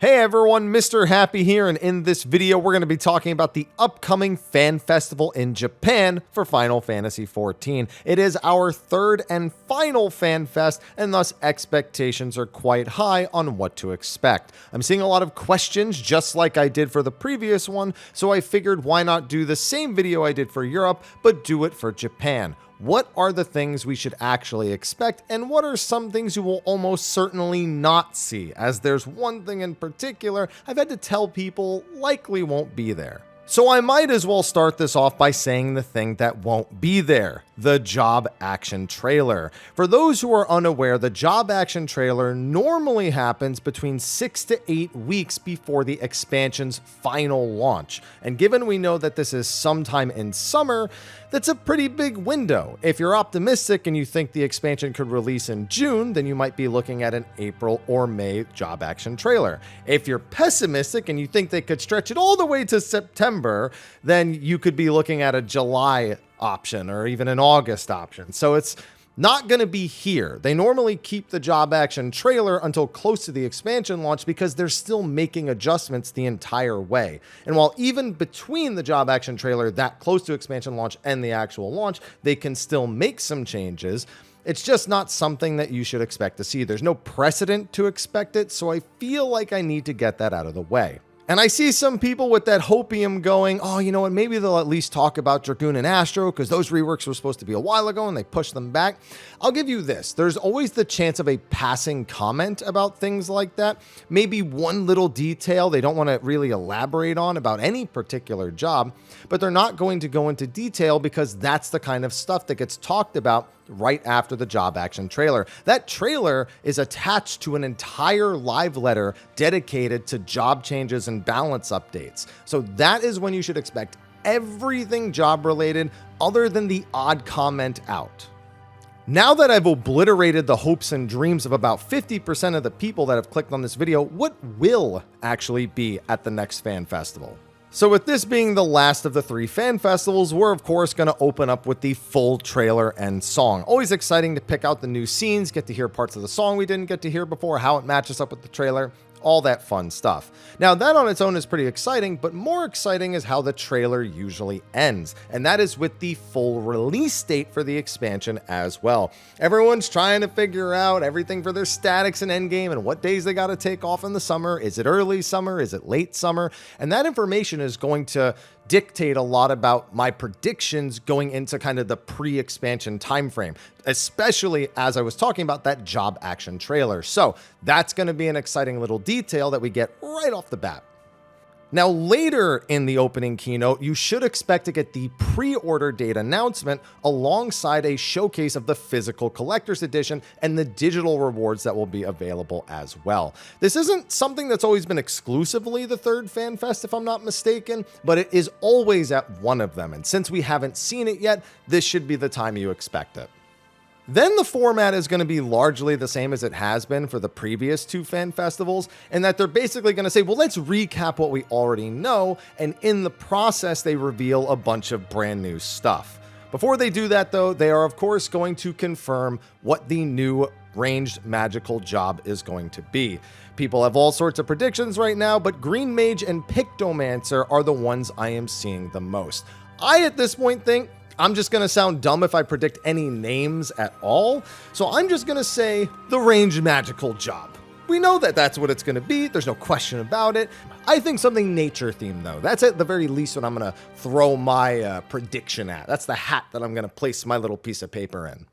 Hey everyone, Mr. Happy here, and in this video we're going to be talking about the upcoming fan festival in Japan for Final Fantasy XIV. It is our third and final fan fest, and thus expectations are quite high on what to expect. I'm seeing a lot of questions just like I did for the previous one, so I figured why not do the same video I did for Europe, but do it for Japan. What are the things we should actually expect, and what are some things you will almost certainly not see, as there's one thing in particular I've had to tell people likely won't be there. So I might as well start this off by saying the thing that won't be there, the job action trailer. For those who are unaware, the job action trailer normally happens between 6 to 8 weeks before the expansion's final launch. And given we know that this is sometime in summer, that's a pretty big window. If you're optimistic and you think the expansion could release in June, then you might be looking at an April or May job action trailer. If you're pessimistic and you think they could stretch it all the way to September, then you could be looking at a July option or even an August option. So it's not going to be here. They normally keep the job action trailer until close to the expansion launch because they're still making adjustments the entire way. And while even between the job action trailer that close to expansion launch and the actual launch, they can still make some changes, it's just not something that you should expect to see. There's no precedent to expect it, so I feel like I need to get that out of the way. And I see some people with that hopium going, oh, you know what, maybe they'll at least talk about Dragoon and Astro because those reworks were supposed to be a while ago and they pushed them back. I'll give you this. There's always the chance of a passing comment about things like that. Maybe one little detail they don't want to really elaborate on about any particular job, but they're not going to go into detail because that's the kind of stuff that gets talked about right after the job action trailer. That trailer is attached to an entire live letter dedicated to job changes and balance updates. So that is when you should expect everything job related other than the odd comment out. Now that I've obliterated the hopes and dreams of about 50% of the people that have clicked on this video, what will actually be at the next fan festival? So with this being the last of the 3 fan festivals, we're of course going to open up with the full trailer and song. Always exciting to pick out the new scenes, get to hear parts of the song we didn't get to hear before, how it matches up with the trailer, all that fun stuff. Now that on its own is pretty exciting, but more exciting is how the trailer usually ends, and that is with the full release date for the expansion as well. Everyone's trying to figure out everything for their statics and endgame and what days they got to take off in the summer. Is it early summer? Is it late summer? And that information is going to dictate a lot about my predictions going into kind of the pre-expansion timeframe, especially as I was talking about that job action trailer. So that's going to be an exciting little detail that we get right off the bat. Now, later in the opening keynote, you should expect to get the pre-order date announcement alongside a showcase of the physical collector's edition and the digital rewards that will be available as well. This isn't something that's always been exclusively the third Fan Fest, if I'm not mistaken, but it is always at one of them. And since we haven't seen it yet, this should be the time you expect it. Then the format is going to be largely the same as it has been for the previous 2 fan festivals, in that they're basically going to say, well, let's recap what we already know, and in the process, they reveal a bunch of brand new stuff. Before they do that, though, they are, of course, going to confirm what the new ranged magical job is going to be. People have all sorts of predictions right now, but Green Mage and Pictomancer are the ones I am seeing the most. I, at this point, think I'm just going to sound dumb if I predict any names at all, so I'm just going to say the ranged magical job. We know that that's what it's going to be. There's no question about it. I think something nature themed, though. That's at the very least what I'm going to throw my prediction at. That's the hat that I'm going to place my little piece of paper in.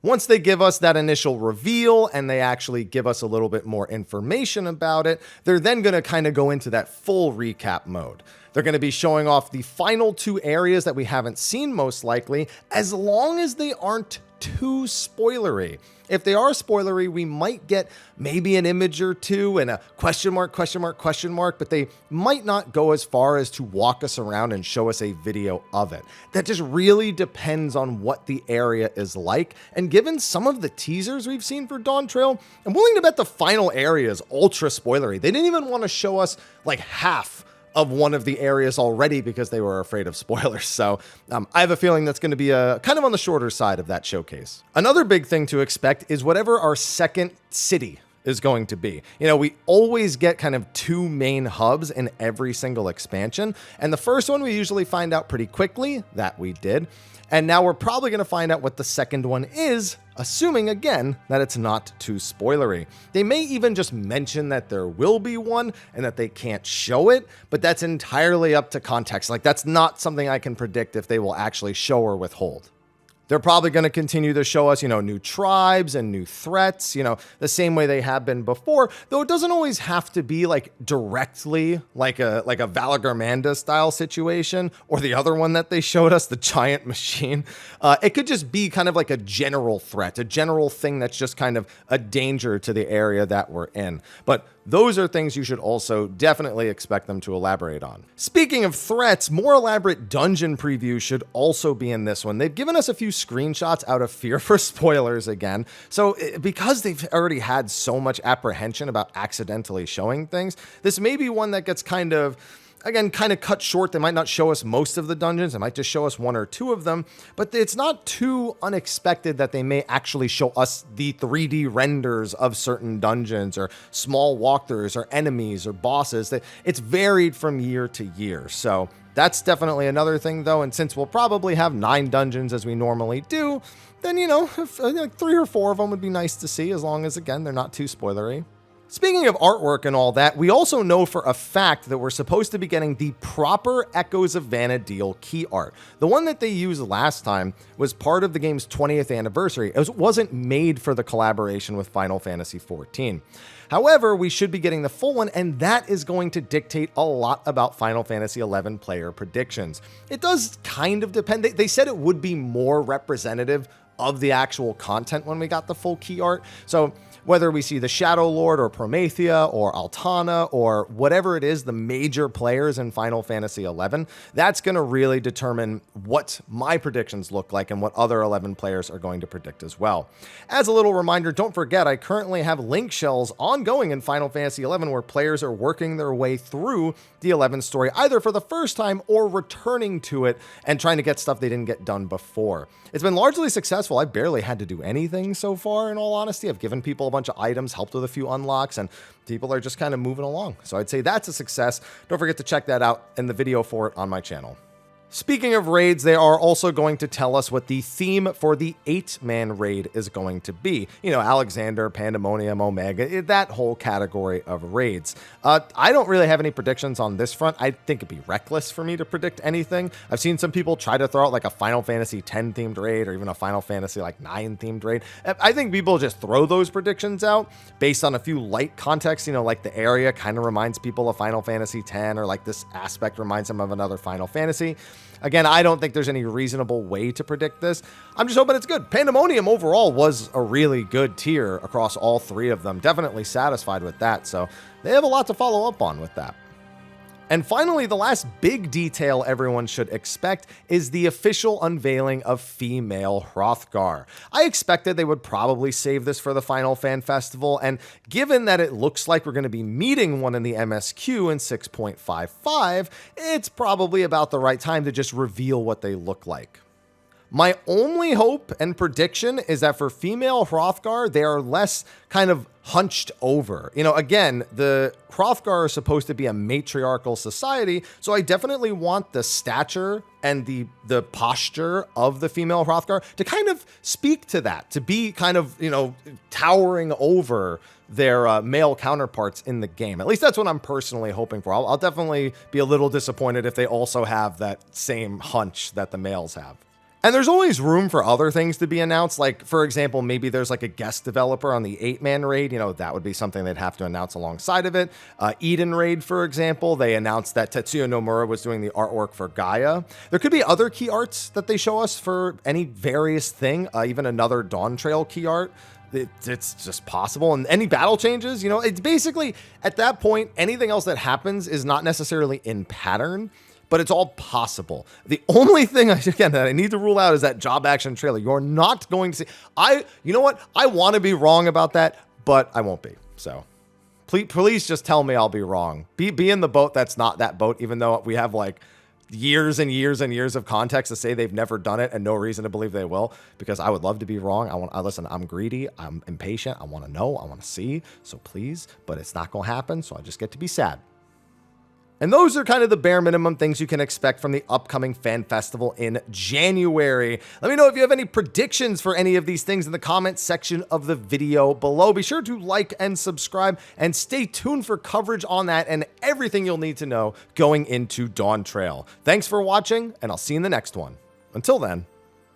Once they give us that initial reveal and they actually give us a little bit more information about it, they're then going to kind of go into that full recap mode. They're going to be showing off the final 2 areas that we haven't seen most likely, as long as they aren't too spoilery. If they are spoilery, we might get maybe an image or 2 and a question mark, but they might not go as far as to walk us around and show us a video of it. That just really depends on what the area is like. And given some of the teasers we've seen for Dawntrail, I'm willing to bet the final area is ultra spoilery. They didn't even want to show us like half of one of the areas already because they were afraid of spoilers. So I have a feeling that's going to be kind of on the shorter side of that showcase. Another big thing to expect is whatever our second city is going to be. You know, we always get kind of two main hubs in every single expansion. And the first one we usually find out pretty quickly, that we did. And now we're probably going to find out what the second one is, assuming again that it's not too spoilery. They may even just mention that there will be one and that they can't show it, but that's entirely up to context. Like, that's not something I can predict if they will actually show or withhold. They're probably going to continue to show us, you know, new tribes and new threats, you know, the same way they have been before, though it doesn't always have to be like directly like a Valagarmanda style situation, or the other one that they showed us, the giant machine. It could just be kind of like a general threat, a general thing that's just kind of a danger to the area that we're in. But those are things you should also definitely expect them to elaborate on. Speaking of threats, more elaborate dungeon previews should also be in this one. They've given us a few screenshots out of fear for spoilers again. So because they've already had so much apprehension about accidentally showing things, this may be one that gets kind of cut short. They might not show us most of the dungeons. They might just show us one or two of them, but it's not too unexpected that they may actually show us the 3D renders of certain dungeons or small walkthroughs or enemies or bosses. It's varied from year to year. So that's definitely another thing though. And since we'll probably have 9 dungeons as we normally do, then, you know, like 3 or 4 of them would be nice to see, as long as, again, they're not too spoilery. Speaking of artwork and all that, we also know for a fact that we're supposed to be getting the proper Echoes of Vana'diel key art. The one that they used last time was part of the game's 20th anniversary. It wasn't made for the collaboration with Final Fantasy XIV. However, we should be getting the full one, and that is going to dictate a lot about Final Fantasy XI player predictions. It does kind of depend. They said it would be more representative of the actual content when we got the full key art. So whether we see the Shadow Lord or Promethea or Altana or whatever it is, the major players in Final Fantasy XI, that's going to really determine what my predictions look like and what other 11 players are going to predict as well. As a little reminder, don't forget, I currently have link shells ongoing in Final Fantasy XI where players are working their way through the 11 story, either for the first time or returning to it and trying to get stuff they didn't get done before. It's been largely successful. I've barely had to do anything so far, in all honesty. I've given people a bunch of items, helped with a few unlocks, and people are just kind of moving along. So I'd say that's a success. Don't forget to check that out in the video for it on my channel. Speaking of raids, they are also going to tell us what the theme for the 8-man raid is going to be. You know, Alexander, Pandemonium, Omega, that whole category of raids. I don't really have any predictions on this front. I think it'd be reckless for me to predict anything. I've seen some people try to throw out like a Final Fantasy X themed raid or even a Final Fantasy like 9 themed raid. I think people just throw those predictions out based on a few light contexts, you know, like the area kind of reminds people of Final Fantasy X, or like this aspect reminds them of another Final Fantasy. Again, I don't think there's any reasonable way to predict this. I'm just hoping it's good. Pandemonium overall was a really good tier across all 3 of them. Definitely satisfied with that. So they have a lot to follow up on with that. And finally, the last big detail everyone should expect is the official unveiling of female Hrothgar. I expected they would probably save this for the Final Fan Festival, and given that it looks like we're going to be meeting one in the MSQ in 6.55, it's probably about the right time to just reveal what they look like. My only hope and prediction is that for female Hrothgar, they are less kind of hunched over. You know, again, the Hrothgar are supposed to be a matriarchal society, so I definitely want the stature and the posture of the female Hrothgar to kind of speak to that, to be kind of, you know, towering over their male counterparts in the game. At least that's what I'm personally hoping for. I'll definitely be a little disappointed if they also have that same hunch that the males have. And there's always room for other things to be announced. Like, for example, maybe there's like a guest developer on the 8-man raid. You know, that would be something they'd have to announce alongside of it. Eden raid, for example, they announced that Tetsuya Nomura was doing the artwork for Gaia. There could be other key arts that they show us for any various thing, even another Dawntrail key art. It's just possible. And any battle changes, you know, it's basically at that point, anything else that happens is not necessarily in pattern, but it's all possible. The only thing, again, that I need to rule out is that job action trailer. You're not going to see. You know what? I want to be wrong about that, but I won't be. So please just tell me I'll be wrong. Be in the boat that's not that boat, even though we have like years and years and years of context to say they've never done it and no reason to believe they will, because I would love to be wrong. Listen, I'm greedy. I'm impatient. I want to know. I want to see. So please, but it's not going to happen. So I just get to be sad. And those are kind of the bare minimum things you can expect from the upcoming fan festival in January. Let me know if you have any predictions for any of these things in the comment section of the video below. Be sure to like and subscribe and stay tuned for coverage on that and everything you'll need to know going into Dawntrail. Thanks for watching, and I'll see you in the next one. Until then,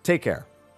take care.